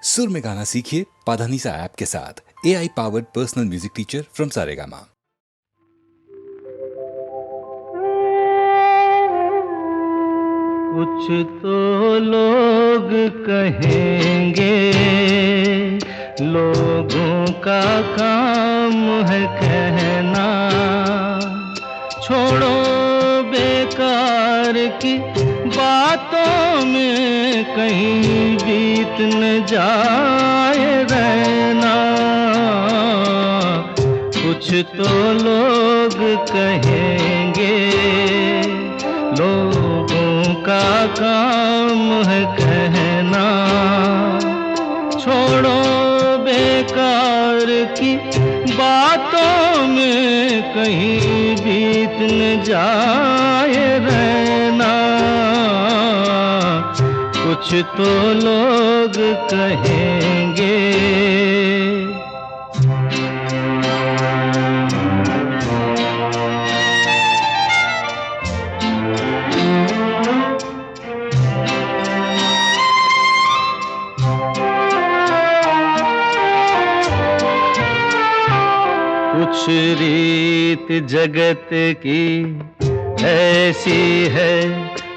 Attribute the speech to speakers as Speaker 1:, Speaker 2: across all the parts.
Speaker 1: सुर में गाना सीखिए पाधानीसा ऐप के साथ। AI powered personal music teacher from Saregama.
Speaker 2: कुछ तो लोग कहेंगे, लोगों का काम है कहना। छोड़ो बेकार की बातों में कहीं बीत न जाए रहना। कुछ तो लोग कहेंगे, लोगों का काम है कहना। छोड़ो बेकार की बातों में कहीं बीत न जाए रहना। कुछ तो लोग कहेंगे। कुछ रीत जगत की ऐसी है,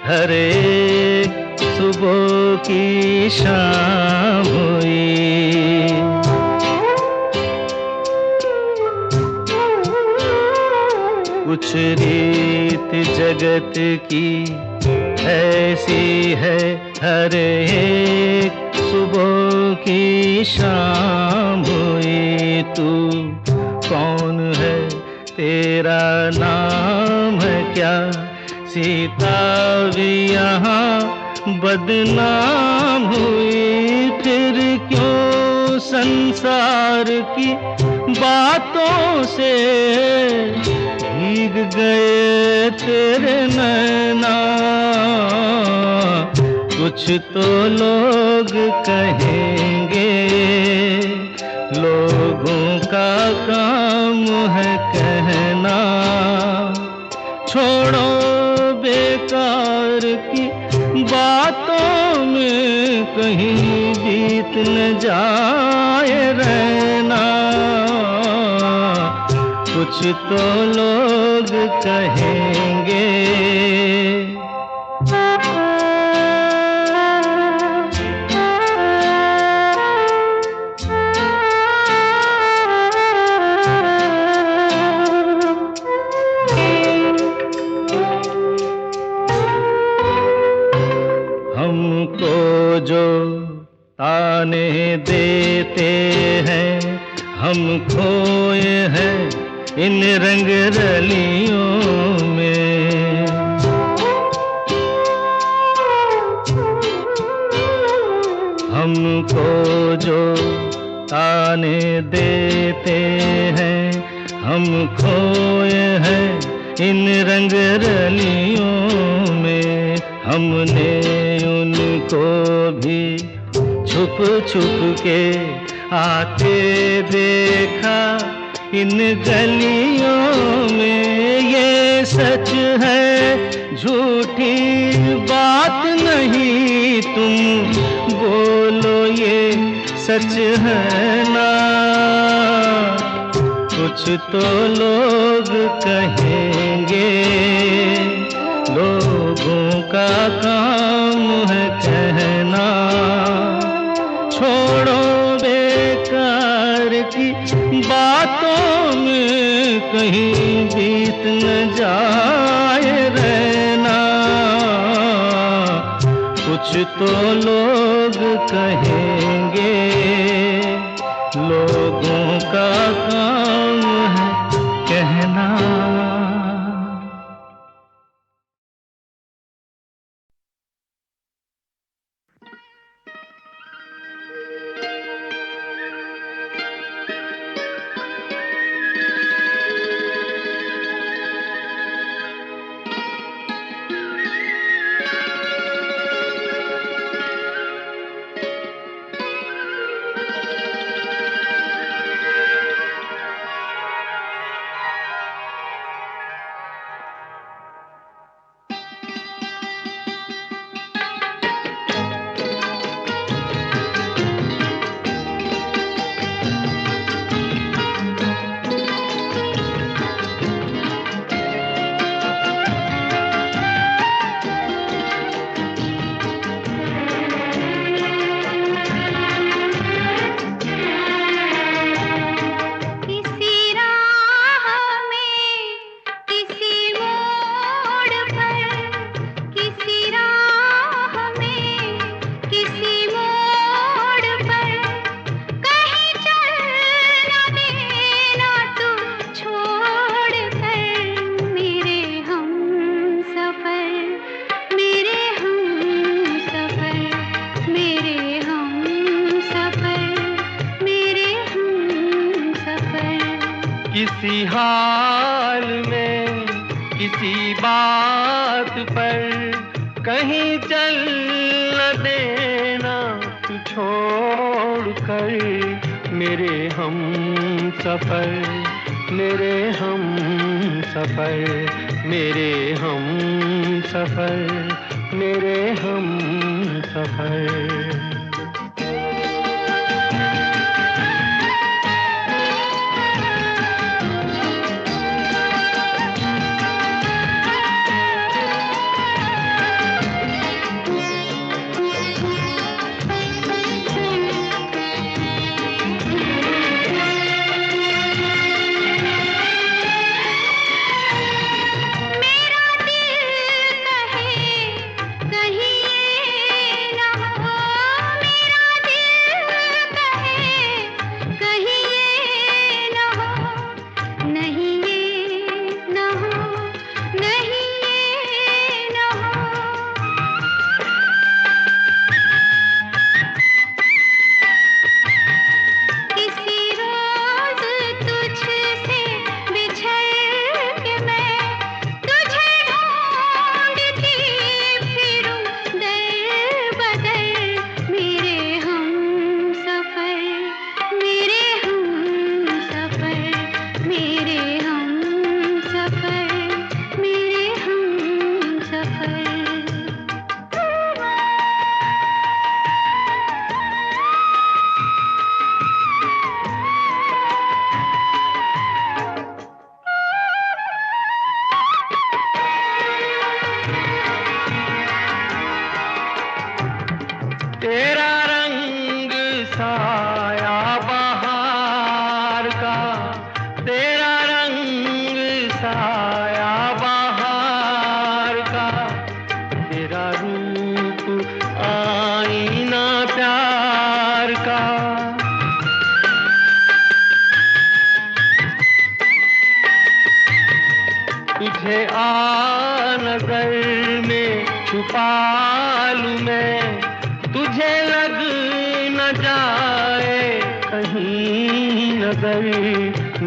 Speaker 2: हर एक सुबह की शाम हुई। कुछ रीत जगत की ऐसी है, हर एक सुबह की शाम हुई। तू कौन है, तेरा नाम है क्या? सीता भी यहाँ बदनाम हुई। फिर क्यों संसार की बातों से भीग गए तेरे नैना। कुछ तो लोग कहेंगे, लोगों का काम है कहना। छोड़ो बेकार की बातों में कहीं बीत न जाए रहना। कुछ तो लोग कहेंगे। हमको जो ताने देते हैं, हम खोए हैं इन रंग रलियों में। हमको जो ताने देते हैं, हम खोए हैं इन रंग रलियों में। हमने उनको भी छुप छुप के आते देखा इन गलियों में। ये सच है, झूठी बात नहीं, तुम बोलो ये सच है ना? कुछ तो लोग कहेंगे, लोगों का काम है कहना। छोड़ो बेकार की बातों में कहीं बीत न जाए रहना। कुछ तो लोग कहेंगे, लोगों का काम है कहना। किसी हाल में किसी बात पर कहीं चल न देना तू छोड़ कर मेरे हम सफर मेरे हम सफर मेरे हम सफर मेरे हम सफर तेरा रंग साया बहार का तेरा रंग साया बहार का तेरा रूप आईना प्यार का तुझे आ नजर में छुपा लूं मैं तुझे लग न जाए कहीं नजर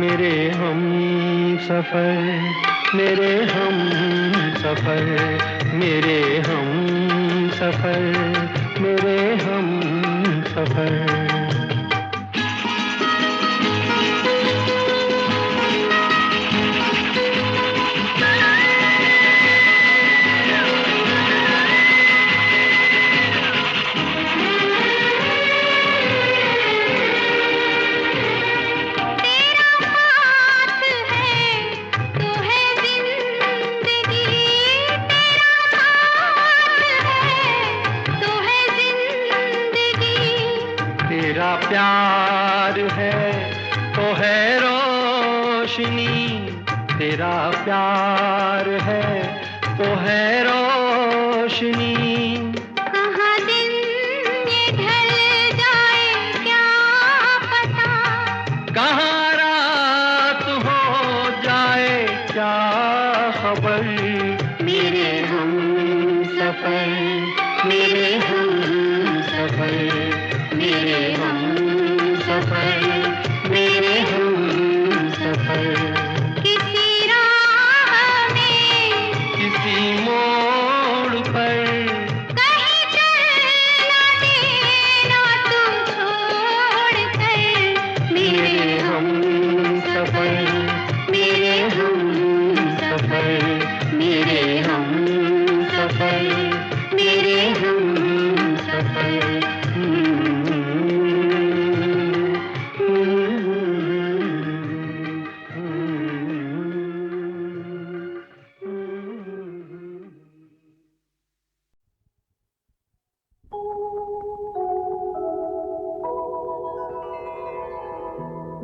Speaker 2: मेरे हम सफर मेरे हम सफर मेरे हम सफर मेरे हम सफर तेरा प्यार है तो है रोशनी तेरा प्यार है तो है रोशनी
Speaker 3: कहाँ दिन ये ढल जाए क्या पता
Speaker 2: कहाँ रात हो जाए क्या खबर
Speaker 3: मेरे हम
Speaker 2: सफर
Speaker 3: मेरे हम
Speaker 2: सफर
Speaker 3: मेरे हम सफर मेरे हम
Speaker 2: सफर
Speaker 3: किसी राह में
Speaker 2: किसी मोड़ पर
Speaker 3: कहीं चल ना देना तू छोड़ कर मेरे हम
Speaker 2: सफर
Speaker 3: मेरे हम
Speaker 2: सफर
Speaker 3: मेरे हम
Speaker 2: सफर
Speaker 3: मेरे हम
Speaker 2: सफर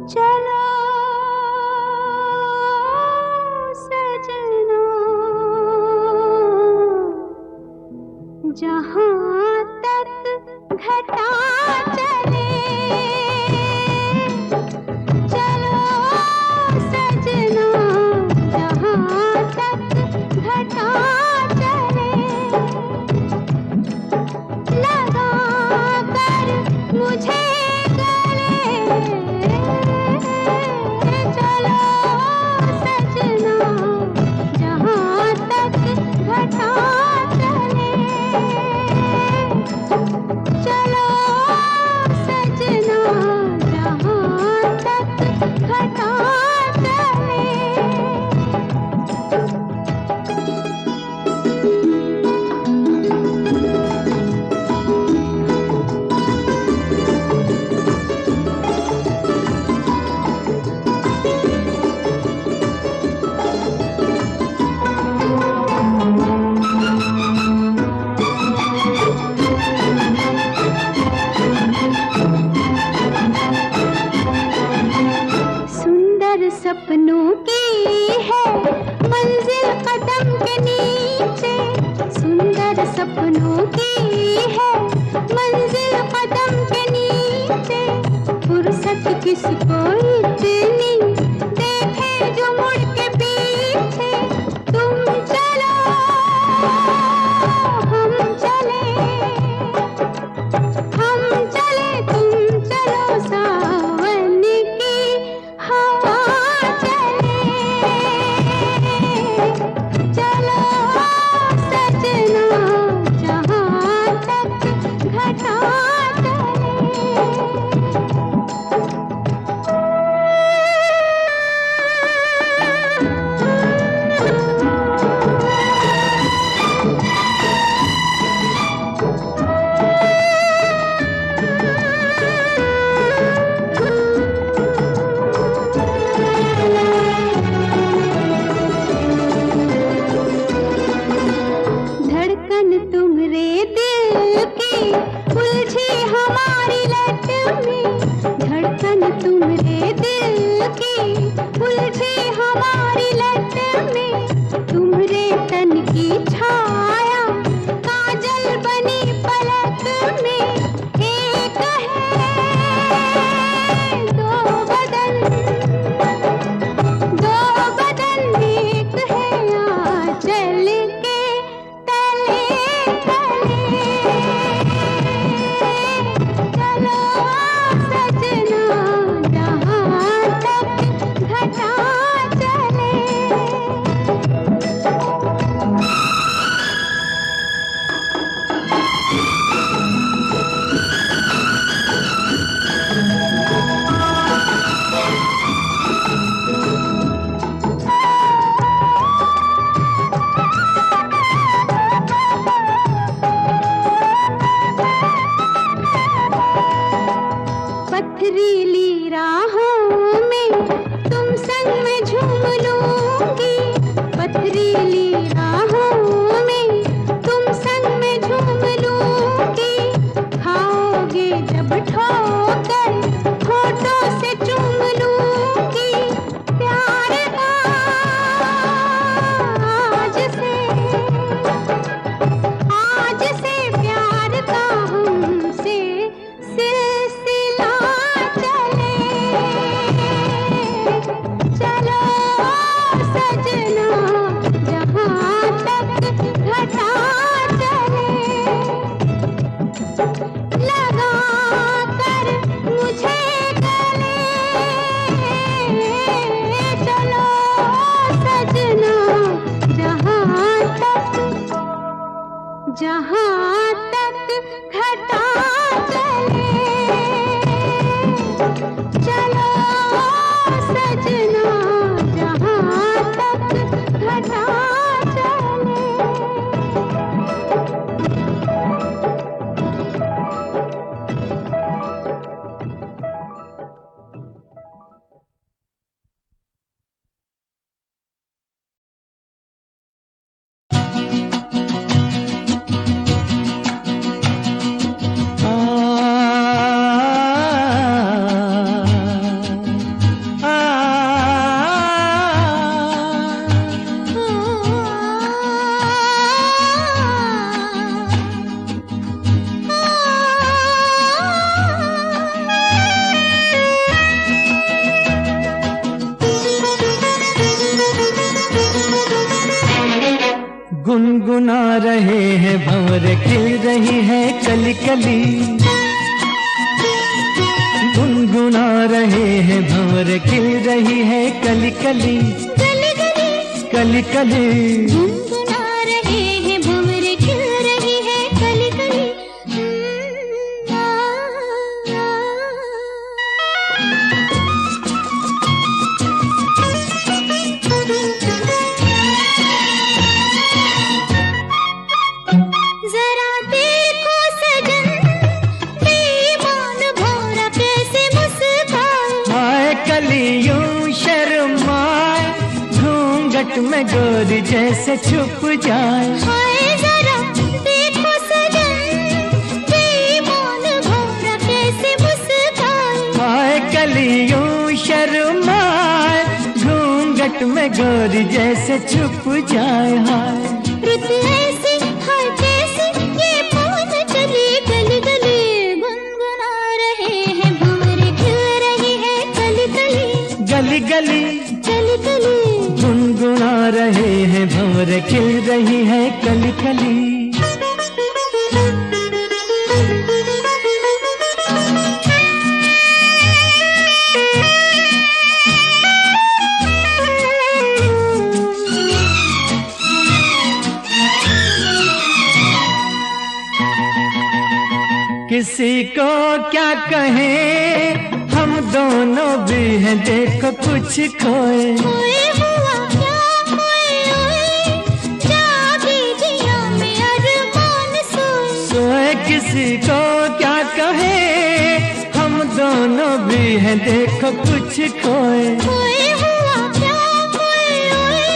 Speaker 3: चलो सजना जहाँ तक घटा चले चलो सजना जहाँ तक घटा चले लगा कर मुझे गले किसको इतनी देखे जो मुड़ के पीछे। तुम चलो हम चले, तुम चलो सावन की हवा चले। चलो सजना जहाँ तक घटा धड़कन तुम्हारे दिल की उलझी हमारी लट में। धड़कन तुम्हारे दिल की उलझी हमारी लट में। तुम्हारे तन की छाया काजल बनी पलक में। एक है दो बदन, एक है आंचल के तले तले। चलो सजना जहाँ तक घटा चले। पथरीली राहों में तुम संग में झूम लूंगी। पथरीली राहों में तुम संग में झूम लूंगी। खाओगे जब ठोकर होठों से चूम लूंगी। प्यार आज से प्यार का हमसे सिलसिला चले। चलो सजना जहाँ तक घटा चले। लगा कर मुझे गले। चलो सजना जहाँ तक घटा चले। चलो सजना जहाँ तक घटा चले।
Speaker 2: गुनगुना रहे हैं भंवर, खिल रही है कली कली। गुनगुना रहे हैं भंवर, खिल रही है कली कली। कली कली
Speaker 3: गुनगुना रहे हैं भंवर, खिल रही है कली कली। जरा देखो सजन बेईमान भौरा कैसे मुस्काए।
Speaker 2: आए कलियों शर्माए, घूंघट में गोरी जैसे छुप जाए।
Speaker 3: हाय जरा देखो सजन बेईमान भौरा कैसे मुस्काए।
Speaker 2: आए कलियों शर्माए, घूंघट में गोरी जैसे छुप जाए। हाय
Speaker 3: रुत ऐसी हाय कैसी ये पवन चली गली गली। गुनगुना रहे हैं भंवर, खिल रही है
Speaker 2: गली
Speaker 3: कली कली
Speaker 2: गुनगुना रहे हैं भंवर खिल रही है कली कली। किसी को क्या कहें हम दोनों भी हैं देखो कुछ खोए।
Speaker 3: खोए हुआ क्या खोए ओए, जागे जिया में अरमान सोए।
Speaker 2: सोए किसी को क्या कहें हम दोनों भी हैं देखो कुछ खोए।
Speaker 3: खोए हुआ क्या खोए ओए,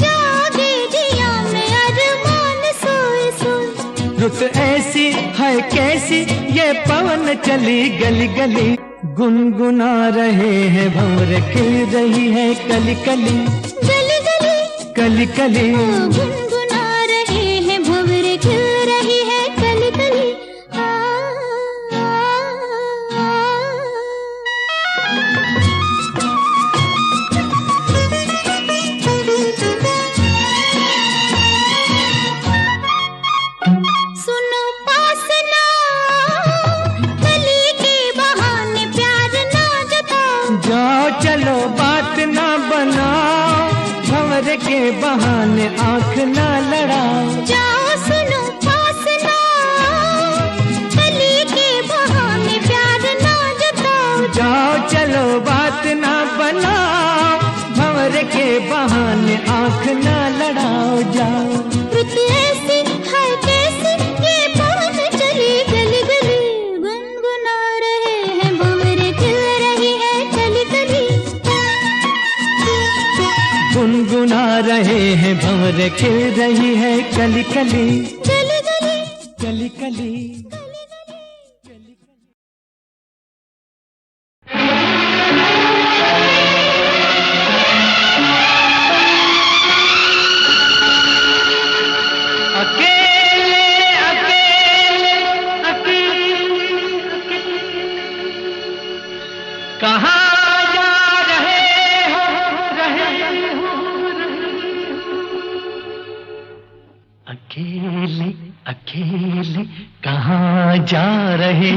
Speaker 3: जागे जिया में अरमान सोए सोए।
Speaker 2: रुत ऐसी है कैसी ये पवन चली गली गली गुनगुना रहे हैं भंवर खिल रही है कली कली
Speaker 3: गली गली
Speaker 2: कली कली।
Speaker 3: गुनगुना रहे हैं भंवर खिल रही है कली कली। आ, आ, आ। सुनो पास ना कली के बहाने प्यार ना जताओ।
Speaker 2: जाओ चलो बात ना बनाओ भंवर के बहाने आंख ना लड़ाओ।
Speaker 3: जाओ सुनो पास ना कली के बहाने प्यार ना जताओ।
Speaker 2: जाओ चलो बात ना बनाओ भंवर के बहाने आंख ना लड़ाओ। जाओ
Speaker 3: रुत ऐसी है कैसी ये पवन चली गली गली गुनगुना रहे हैं भंवर खिल रही है कली कली।
Speaker 2: गुनगुना रहे हैं भंवर खिल रही है कली कली
Speaker 3: गली गली
Speaker 2: कली कली। अकेले अकेले अकेले कहाँ जा रहे हो अकेले अकेले कहाँ जा रहे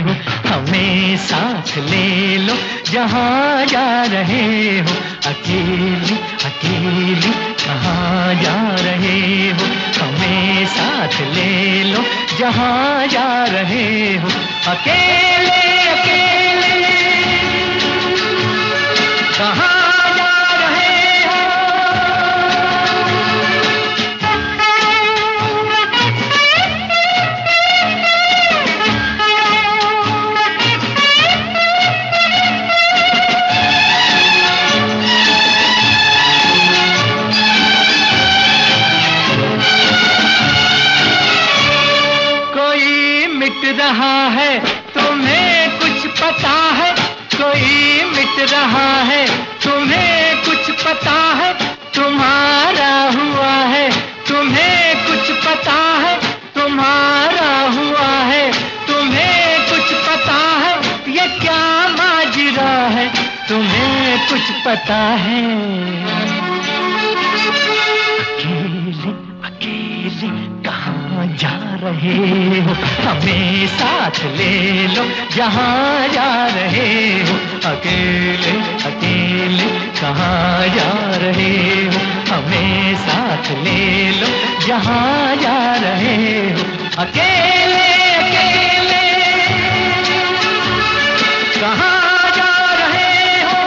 Speaker 2: हो हमें साथ ले लो जहाँ जा रहे हो। अकेले अकेले कहाँ जा रहे हो हमें साथ ले लो जहाँ जा रहे हो। अकेले अकेले कहाँ जा रहे हो। मिट रहा है तुम्हें कुछ पता है कोई मिट रहा है तुम्हें कुछ पता है तुम्हारा हुआ है तुम्हें कुछ पता है तुम्हारा हुआ है तुम्हें कुछ पता है ये क्या माजरा है तुम्हें कुछ पता है। अकेले अकेले कहाँ जा रहे हो हमें साथ ले लो जहाँ जा रहे हो। अकेले अकेले कहाँ जा रहे हो हमें साथ ले लो जहाँ जा रहे हो। अकेले अकेले कहाँ जा रहे हो।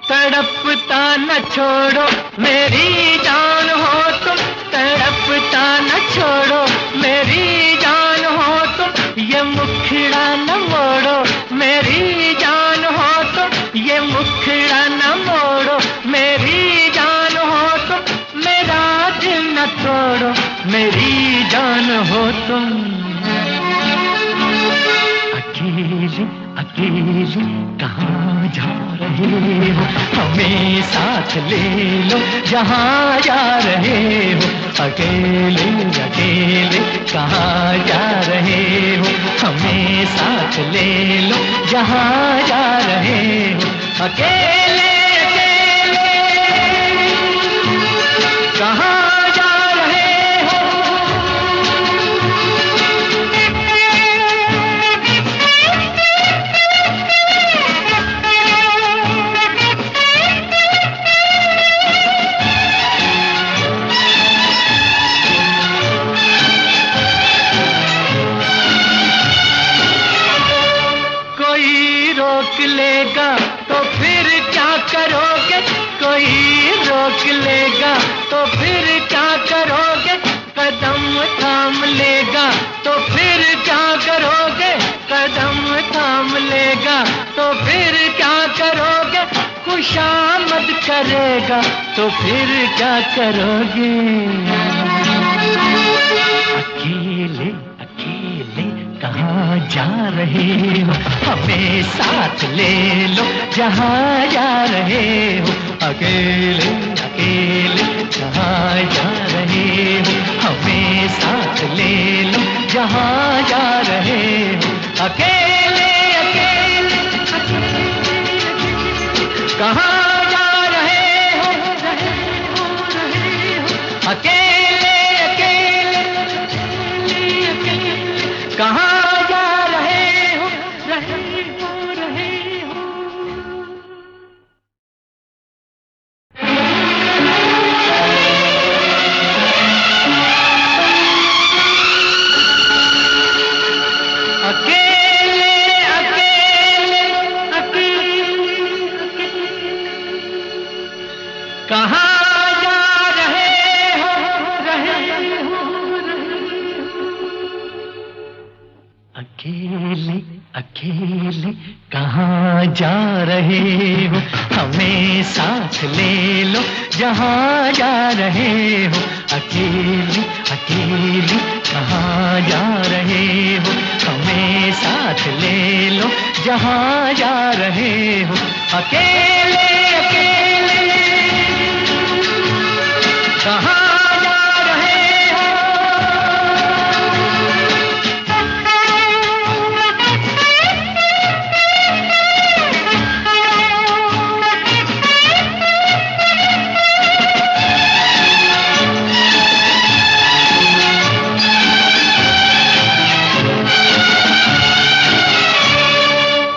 Speaker 2: तड़पता न छोड़ो मेरी जान हो तुम तड़पता न छोड़ो मेरी जान हो तुम ये मुखड़ा न मोड़ो मेरी जान हो तुम ये मुखड़ा न मोड़ो मेरी जान हो तुम मेरा दिल न तोड़ो मेरी जान हो तुम। अकेले अकेले कहाँ जा रहे हो, हमें साथ ले लो जहाँ जा रहे हो। अकेले अकेले कहाँ जा रहे हो, हमें साथ ले लो जहाँ जा रहे हो। अकेले अकेले कहाँ जा रहे हो। कोई रोक लेगा तो फिर क्या करोगे, कोई रोक लेगा तो फिर क्या करोगे। कदम थाम लेगा तो फिर क्या करोगे, कदम थाम लेगा तो फिर क्या करोगे। खुशामद करेगा तो फिर क्या करोगे। अकेले अकेले कहाँ जा रहे हो, हमें साथ ले लो जहाँ जा रहे हो। अकेले अकेले कहाँ जा रहे हो, हमें साथ ले लो जहाँ जा रहे हो। अकेले अकेले कहाँ जा रहे हो, अकेले अकेले कहाँ जा रहे हो, रहे हो, रहे हो। अकेले अकेले अकेले कहाँ जा रहे हो, रहे हो, रहे हो। अकेले अकेले कहाँ जा रहे हो, हमें साथ ले लो जहाँ जा रहे हो। अकेले अकेले कहाँ जा रहे हो, हमें साथ ले लो जहाँ जा रहे हो। अकेले अकेले कहाँ जा रहे हो।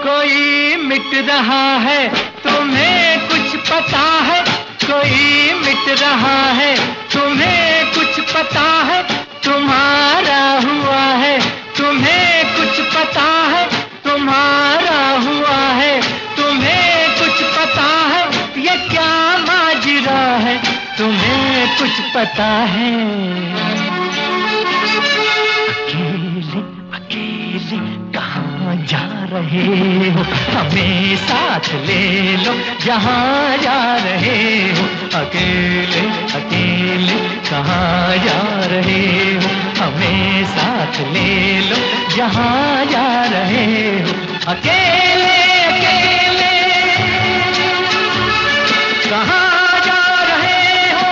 Speaker 2: कोई मिट रहा है तुम्हें कुछ पता है, कोई मिट रहा है तुम्हें कुछ पता है। तुम्हारा हुआ है तुम्हें कुछ पता है, तुम्हारा हुआ है तुम्हें कुछ पता है। ये क्या माजरा है तुम्हें कुछ पता है। अकेले अकेले कहाँ जा रहे हो, हमें साथ ले लो जहाँ जा रहे हो। अकेले अकेले कहाँ जा रहे हो, हमें साथ ले लो जहाँ जा रहे हो। अकेले अकेले कहाँ जा रहे हो।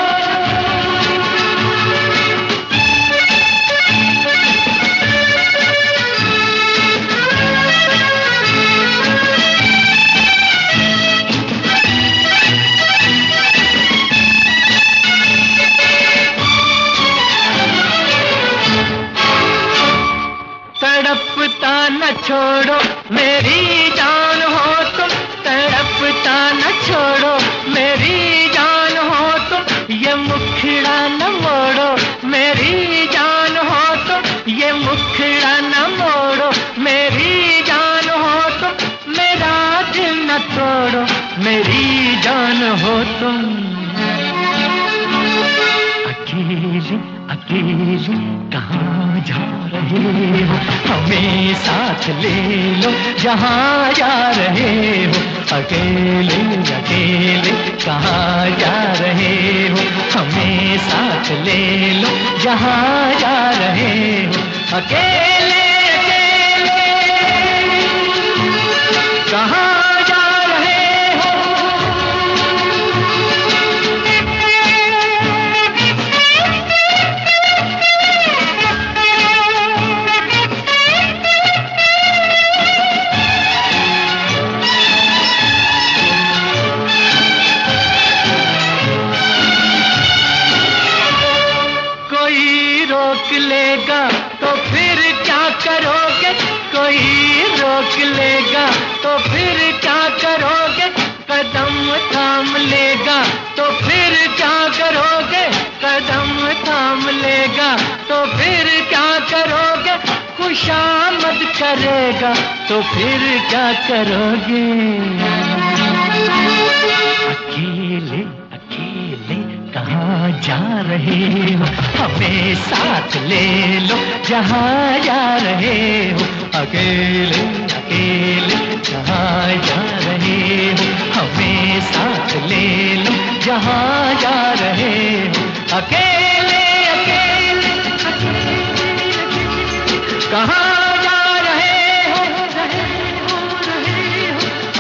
Speaker 2: तड़पता न छोड़ो मेरी जान हो तुम, तड़पता न छोड़ो मेरी जान हो तुम। ये मुखड़ा न मोड़ो मेरी जान हो तुम, ये मुखड़ा न मोड़ो मेरी जान हो तुम। मेरा दिल न तोड़ो मेरी जान हो तुम। अकेले अकेले कहाँ जा रहे हो, हमें साथ ले लो जहाँ जा रहे हो। अकेले अकेले कहाँ जा रहे हो, हमें साथ ले लो जहाँ जा रहे हो। अकेले अकेले लेगा तो फिर क्या करोगे, कोई रोक लेगा तो फिर क्या करोगे, कदम थाम लेगा तो फिर क्या करोगे, कदम थाम लेगा तो फिर क्या करोगे, खुशामद करेगा तो फिर क्या करोगे। अकेले अकेले कहाँ जा रहे हो, हमें साथ ले लो जहाँ जा रहे हो। अकेले अकेले कहाँ जा रहे हो, हमें साथ ले लो जहाँ जा रहे हो। अकेले अकेले कहाँ जा रहे हो,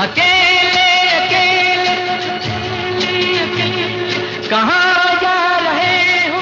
Speaker 2: अकेले अकेले कहाँ जा रहे हो,